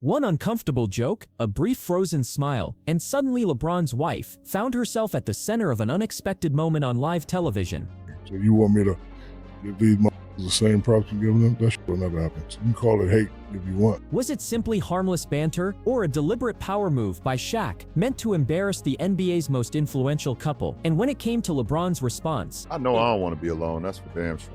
One uncomfortable joke, a brief frozen smile, and suddenly LeBron's wife found herself at the center of an unexpected moment on live television. So you want me to give these motherfuckers the same props you give them? That shit will never happen. So you can call it hate if you want. Was it simply harmless banter, or a deliberate power move by Shaq, meant to embarrass the NBA's most influential couple? And when it came to LeBron's response, I know I don't want to be alone, that's for damn sure.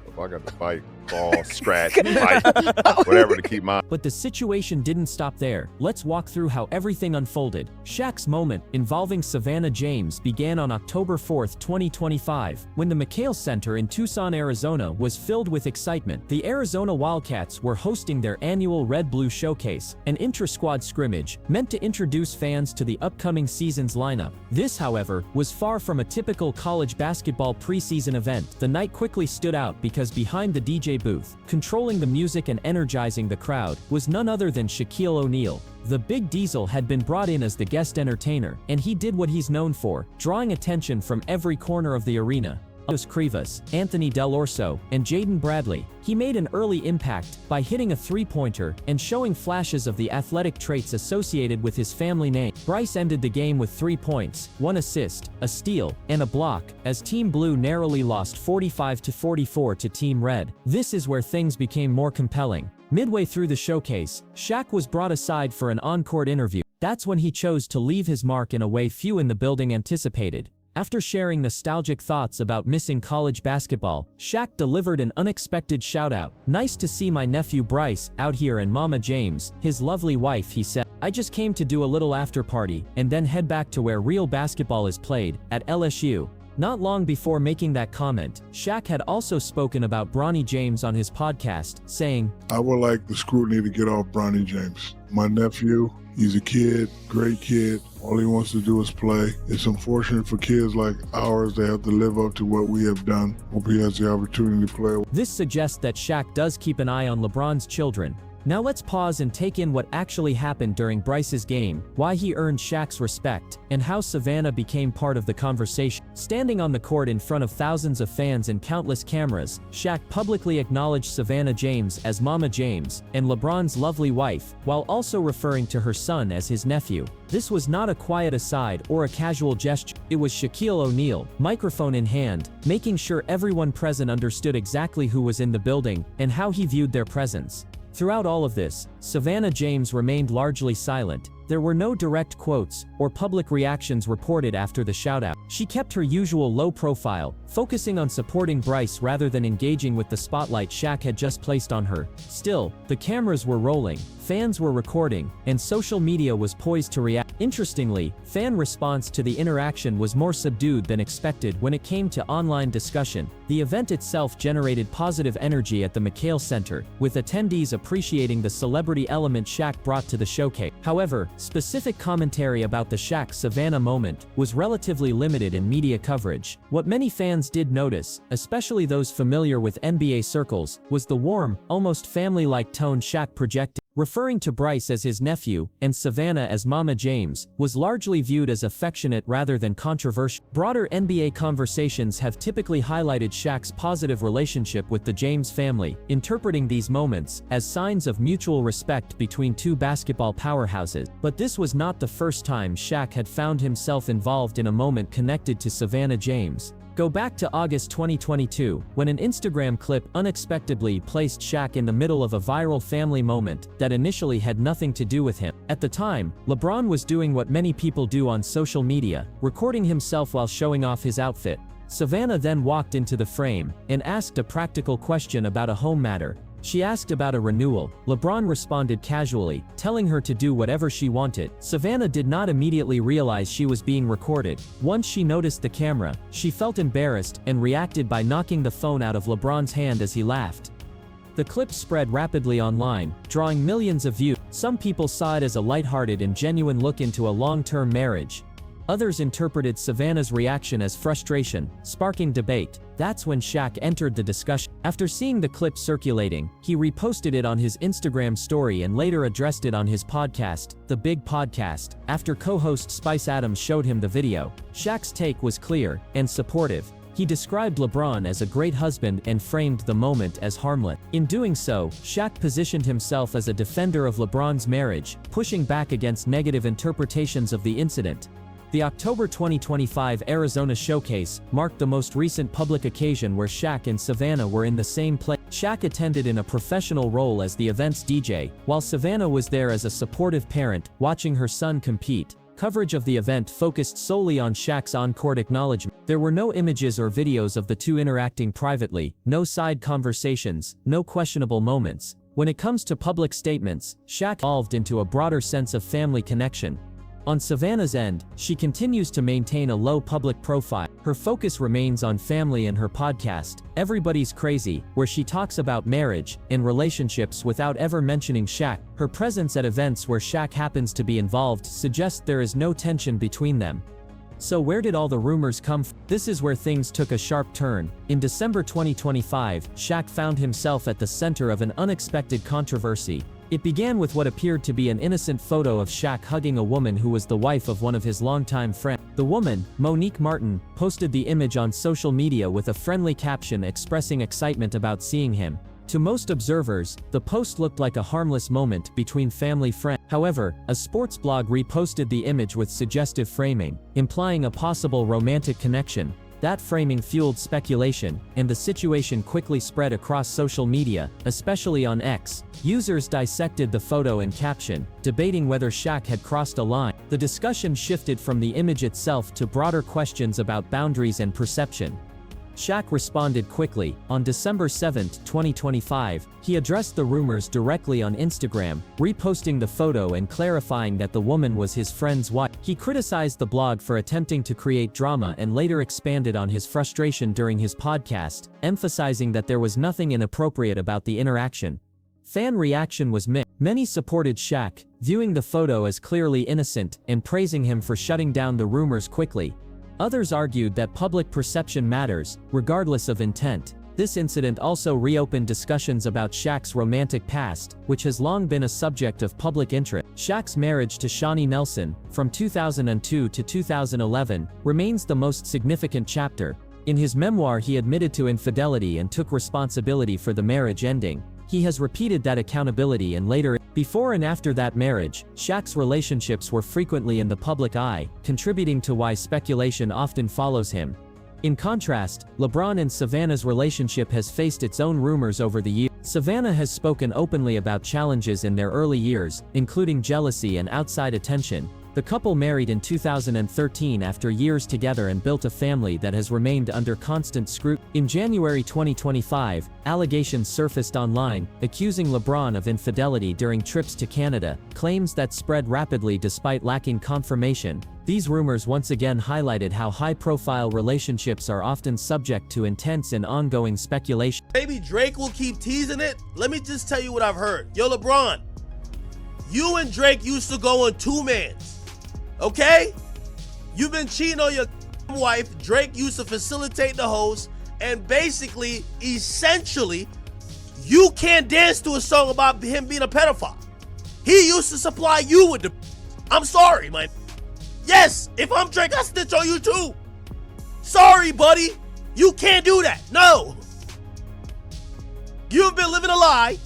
If I got to fight, fall, scratch, fight, whatever to keep my... But the situation didn't stop there. Let's walk through how everything unfolded. Shaq's moment, involving Savannah James, began on October 4th, 2025, when the McKale Center in Tucson, Arizona was filled with excitement. The Arizona Wildcats were hosting their annual Red-Blue Showcase, an intra-squad scrimmage meant to introduce fans to the upcoming season's lineup. This, however, was far from a typical college basketball preseason event. The night quickly stood out because behind the DJ booth, controlling the music and energizing the crowd, was none other than Shaquille O'Neal. The Big Diesel had been brought in as the guest entertainer, and he did what he's known for, drawing attention from every corner of the arena. Krivas, Anthony Dell'Orso, and Jaden Bradley. He made an early impact by hitting a three-pointer and showing flashes of the athletic traits associated with his family name. Bryce ended the game with 3 points, 1 assist, a steal, and a block, as Team Blue narrowly lost 45-44 to Team Red. This is where things became more compelling. Midway through the showcase, Shaq was brought aside for an on-court interview. That's when he chose to leave his mark in a way few in the building anticipated. After sharing nostalgic thoughts about missing college basketball, Shaq delivered an unexpected shout-out. "Nice to see my nephew Bryce out here and Mama James, his lovely wife," he said. "I just came to do a little after-party and then head back to where real basketball is played, at LSU." Not long before making that comment, Shaq had also spoken about Bronny James on his podcast, saying, "I would like the scrutiny to get off Bronny James. My nephew, he's a kid, great kid. All he wants to do is play. It's unfortunate for kids like ours that have to live up to what we have done. Hope he has the opportunity to play." This suggests that Shaq does keep an eye on LeBron's children. Now let's pause and take in what actually happened during Bryce's game, why he earned Shaq's respect, and how Savannah became part of the conversation. Standing on the court in front of thousands of fans and countless cameras, Shaq publicly acknowledged Savannah James as Mama James and LeBron's lovely wife, while also referring to her son as his nephew. This was not a quiet aside or a casual gesture. It was Shaquille O'Neal, microphone in hand, making sure everyone present understood exactly who was in the building and how he viewed their presence. Throughout all of this, Savannah James remained largely silent. There were no direct quotes or public reactions reported after the shoutout. She kept her usual low profile, focusing on supporting Bryce rather than engaging with the spotlight Shaq had just placed on her. Still, the cameras were rolling, fans were recording, and social media was poised to react. Interestingly, fan response to the interaction was more subdued than expected when it came to online discussion. The event itself generated positive energy at the McKale Center, with attendees appreciating the celebrity element Shaq brought to the showcase. However, specific commentary about the Shaq-Savannah moment was relatively limited in media coverage. What many fans did notice, especially those familiar with NBA circles, was the warm, almost family-like tone Shaq projected. Referring to Bryce as his nephew, and Savannah as Mama James, was largely viewed as affectionate rather than controversial. Broader NBA conversations have typically highlighted Shaq's positive relationship with the James family, interpreting these moments as signs of mutual respect between two basketball powerhouses. But this was not the first time Shaq had found himself involved in a moment connected to Savannah James. Go back to August 2022, when an Instagram clip unexpectedly placed Shaq in the middle of a viral family moment that initially had nothing to do with him. At the time, LeBron was doing what many people do on social media, recording himself while showing off his outfit. Savannah then walked into the frame and asked a practical question about a home matter. She asked about a renewal. LeBron responded casually, telling her to do whatever she wanted. Savannah did not immediately realize she was being recorded. Once she noticed the camera, she felt embarrassed and reacted by knocking the phone out of LeBron's hand as he laughed. The clip spread rapidly online, drawing millions of views. Some people saw it as a lighthearted and genuine look into a long-term marriage. Others interpreted Savannah's reaction as frustration, sparking debate. That's when Shaq entered the discussion. After seeing the clip circulating, he reposted it on his Instagram story and later addressed it on his podcast, The Big Podcast, after co-host Spice Adams showed him the video. Shaq's take was clear and supportive. He described LeBron as a great husband and framed the moment as harmless. In doing so, Shaq positioned himself as a defender of LeBron's marriage, pushing back against negative interpretations of the incident. The October 2025 Arizona Showcase marked the most recent public occasion where Shaq and Savannah were in the same place. Shaq attended in a professional role as the event's DJ, while Savannah was there as a supportive parent, watching her son compete. Coverage of the event focused solely on Shaq's on-court acknowledgement. There were no images or videos of the two interacting privately, no side conversations, no questionable moments. When it comes to public statements, Shaq evolved into a broader sense of family connection. On Savannah's end, she continues to maintain a low public profile. Her focus remains on family and her podcast, Everybody's Crazy, where she talks about marriage and relationships without ever mentioning Shaq. Her presence at events where Shaq happens to be involved suggests there is no tension between them. So where did all the rumors come from? This is where things took a sharp turn. In December 2025, Shaq found himself at the center of an unexpected controversy. It began with what appeared to be an innocent photo of Shaq hugging a woman who was the wife of one of his longtime friends. The woman, Monique Martin, posted the image on social media with a friendly caption expressing excitement about seeing him. To most observers, the post looked like a harmless moment between family friends. However, a sports blog reposted the image with suggestive framing, implying a possible romantic connection. That framing fueled speculation, and the situation quickly spread across social media, especially on X. Users dissected the photo and caption, debating whether Shaq had crossed a line. The discussion shifted from the image itself to broader questions about boundaries and perception. Shaq responded quickly. On December 7, 2025, he addressed the rumors directly on Instagram, reposting the photo and clarifying that the woman was his friend's wife. He criticized the blog for attempting to create drama and later expanded on his frustration during his podcast, emphasizing that there was nothing inappropriate about the interaction. Fan reaction was mixed. Many supported Shaq, viewing the photo as clearly innocent and praising him for shutting down the rumors quickly. Others argued that public perception matters, regardless of intent. This incident also reopened discussions about Shaq's romantic past, which has long been a subject of public interest. Shaq's marriage to Shawnee Nelson, from 2002 to 2011, remains the most significant chapter. In his memoir, he admitted to infidelity and took responsibility for the marriage ending. He has repeated that accountability and later, before and after that marriage, Shaq's relationships were frequently in the public eye, contributing to why speculation often follows him. In contrast, LeBron and Savannah's relationship has faced its own rumors over the years. Savannah has spoken openly about challenges in their early years, including jealousy and outside attention. The couple married in 2013 after years together and built a family that has remained under constant scrutiny. In January 2025, allegations surfaced online, accusing LeBron of infidelity during trips to Canada, claims that spread rapidly despite lacking confirmation. These rumors once again highlighted how high-profile relationships are often subject to intense and ongoing speculation. Maybe Drake will keep teasing it? Let me just tell you what I've heard. Yo, LeBron, you and Drake used to go on two-mans. Okay? You've been cheating on your wife. Drake used to facilitate the host, and basically, essentially, you can't dance to a song about him being a pedophile. He used to supply you with the... I'm sorry, man. Yes, if I'm Drake, I snitch on you too. Sorry, buddy. You can't do that. No. You've been living a lie,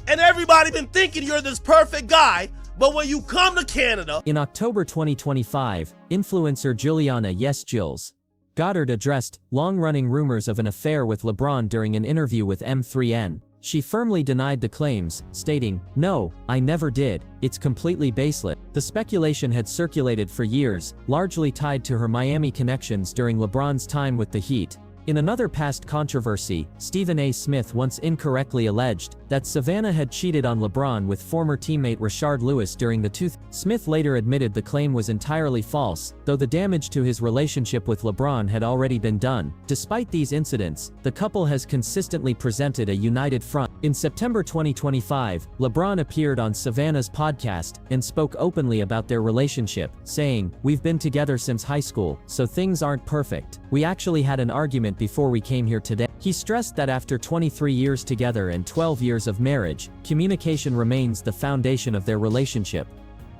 and everybody been thinking you're this perfect guy. But when you come to Canada... In October 2025, influencer Juliana Yes Jills Goddard addressed long-running rumors of an affair with LeBron during an interview with M3N. She firmly denied the claims, stating, "No, I never did, it's completely baseless." The speculation had circulated for years, largely tied to her Miami connections during LeBron's time with the Heat. In another past controversy, Stephen A. Smith once incorrectly alleged that Savannah had cheated on LeBron with former teammate Rashard Lewis during the Smith later admitted the claim was entirely false, though the damage to his relationship with LeBron had already been done. Despite these incidents, the couple has consistently presented a united front. In September 2025, LeBron appeared on Savannah's podcast and spoke openly about their relationship, saying, "We've been together since high school, so things aren't perfect. We actually had an argument before we came here today." He stressed that after 23 years together and 12 years of marriage, communication remains the foundation of their relationship.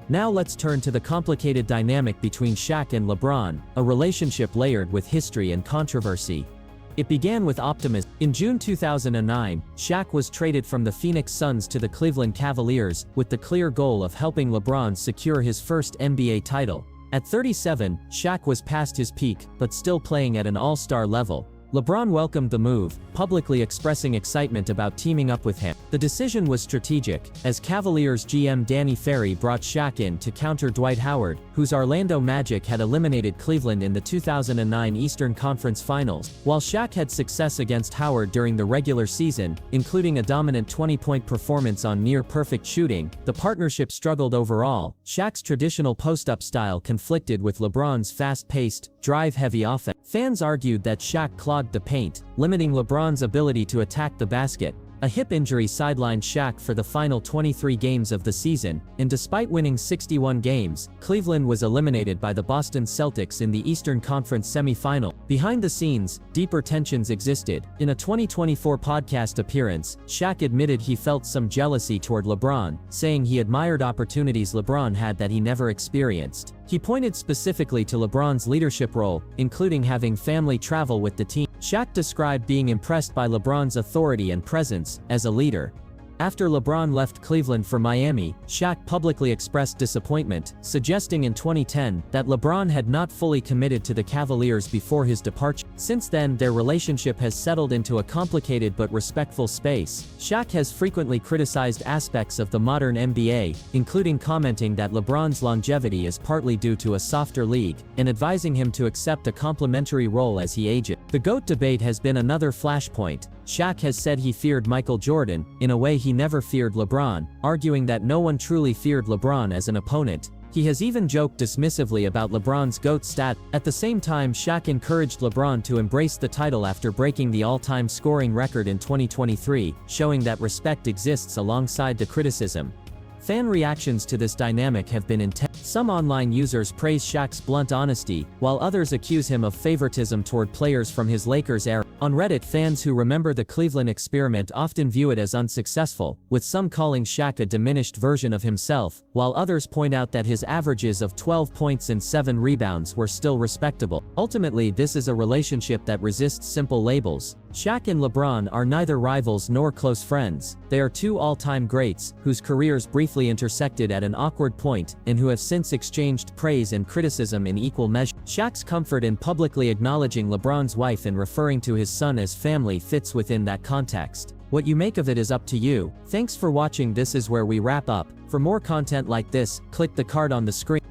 Now let's turn to the complicated dynamic between Shaq and LeBron, a relationship layered with history and controversy. It began with optimism. In June 2009, Shaq was traded from the Phoenix Suns to the Cleveland Cavaliers, with the clear goal of helping LeBron secure his first NBA title. At 37, Shaq was past his peak, but still playing at an all-star level. LeBron welcomed the move, publicly expressing excitement about teaming up with him. The decision was strategic, as Cavaliers GM Danny Ferry brought Shaq in to counter Dwight Howard, whose Orlando Magic had eliminated Cleveland in the 2009 Eastern Conference Finals. While Shaq had success against Howard during the regular season, including a dominant 20-point performance on near-perfect shooting, the partnership struggled overall. Shaq's traditional post-up style conflicted with LeBron's fast-paced, drive-heavy offense. Fans argued that Shaq clogged the paint, limiting LeBron's ability to attack the basket. A hip injury sidelined Shaq for the final 23 games of the season, and despite winning 61 games, Cleveland was eliminated by the Boston Celtics in the Eastern Conference semi-final. Behind the scenes, deeper tensions existed. In a 2024 podcast appearance, Shaq admitted he felt some jealousy toward LeBron, saying he admired opportunities LeBron had that he never experienced. He pointed specifically to LeBron's leadership role, including having family travel with the team. Shaq described being impressed by LeBron's authority and presence as a leader. After LeBron left Cleveland for Miami, Shaq publicly expressed disappointment, suggesting in 2010 that LeBron had not fully committed to the Cavaliers before his departure. Since then, their relationship has settled into a complicated but respectful space. Shaq has frequently criticized aspects of the modern NBA, including commenting that LeBron's longevity is partly due to a softer league, and advising him to accept a complementary role as he ages. The GOAT debate has been another flashpoint. Shaq has said he feared Michael Jordan, in a way he never feared LeBron, arguing that no one truly feared LeBron as an opponent. He has even joked dismissively about LeBron's GOAT status. At the same time, Shaq encouraged LeBron to embrace the title after breaking the all-time scoring record in 2023, showing that respect exists alongside the criticism. Fan reactions to this dynamic have been intense. Some online users praise Shaq's blunt honesty, while others accuse him of favoritism toward players from his Lakers era. On Reddit, fans who remember the Cleveland experiment often view it as unsuccessful, with some calling Shaq a diminished version of himself, while others point out that his averages of 12 points and 7 rebounds were still respectable. Ultimately, this is a relationship that resists simple labels. Shaq and LeBron are neither rivals nor close friends. They are two all-time greats, whose careers briefly intersected at an awkward point, and who have since exchanged praise and criticism in equal measure. Shaq's comfort in publicly acknowledging LeBron's wife and referring to his son as family fits within that context. What you make of it is up to you. Thanks for watching. This is where we wrap up. For more content like this, click the card on the screen.